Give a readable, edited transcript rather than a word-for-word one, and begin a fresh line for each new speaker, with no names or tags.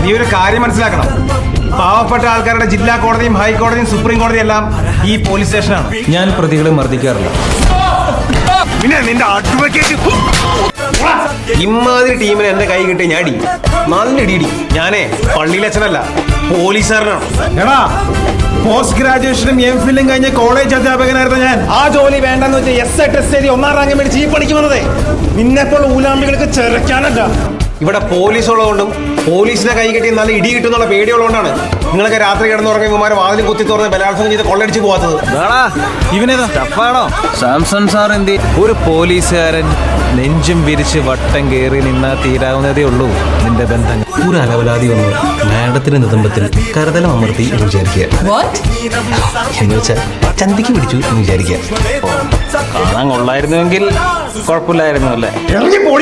നീ ഒരു കാര്യം മനസ്സിലാക്കണം. പാവപ്പെട്ട ആൾക്കാരുടെ ജില്ലാ കോടതിയും ഹൈക്കോടതിയും സുപ്രീം കോടതിയും എല്ലാം ഈ പോലീസ് സ്റ്റേഷനാണ്.
ഞാൻ പ്രതികളെ മർദ്ദിക്കാറില്ല.
പിന്നെ നിന്റെ അഡ്വക്കേറ്റ്
ഇമാതിരി ടീമിന് എന്റെ കൈ കിട്ടി ഞാൻ അടി, നല്ല ഇടി. ഞാനേ പള്ളിയിലച്ഛനല്ല, പോലീസുകാരനാണ്.
എടാ, പോസ്റ്റ് ഗ്രാജുവേഷനും എംഫിലും കഴിഞ്ഞ കോളേജ് അധ്യാപകനായിരുന്നു ഞാൻ. ആ ജോലി വേണ്ടെന്ന് വെച്ചാൽ SI ടെസ്റ്റ് എഴുതി 1ാം റാങ്ക് മേടിച്ച് ഈ പണിക്ക് വന്നതേ നിന്നെപ്പോൾ ഊലാമ്പികൾക്ക് ചെറുക്കാനല്ല.
ഇവിടെ പോലീസ് ഉള്ളതുകൊണ്ടും പോലീസിനെ കൈ കെട്ടി നല്ല ഇടി കിട്ടുന്നുള്ള പേടിയുള്ളതുകൊണ്ടാണ് നിങ്ങളൊക്കെ രാത്രി കിടന്നുറങ്ങി ഇവന്മാരെ വാതിലും കുത്തി തുറന്ന് ബലാത്സംഗം ചെയ്ത് കൊള്ളടിച്ച് പോകാത്തത്.
ഇവനേതാ സ്റ്റഫാണോ?
സാംസൺ സാർ എന്തി? ഒരു പോലീസുകാരൻ നെഞ്ചും വിരിച്ച് വട്ടം കയറി നിന്നാ തീരാവുന്നതേ ഉള്ളൂ നിന്റെ ബന്ധങ്ങൾ.
ഒരു അലവലാതി വന്നു മാഡത്തിന്റെ നിതംബത്തിൽ കരുതലം അമർത്തി എന്ന് വിചാരിക്കുക. എന്ന് വെച്ചാൽ ചന്തിക്ക് പിടിച്ചു എന്ന് വിചാരിക്കുക.
കാണാൻ കൊള്ളായിരുന്നുവെങ്കിൽ കുഴപ്പമില്ലായിരുന്നു അല്ലേ?
ഇറങ്ങി പോടി.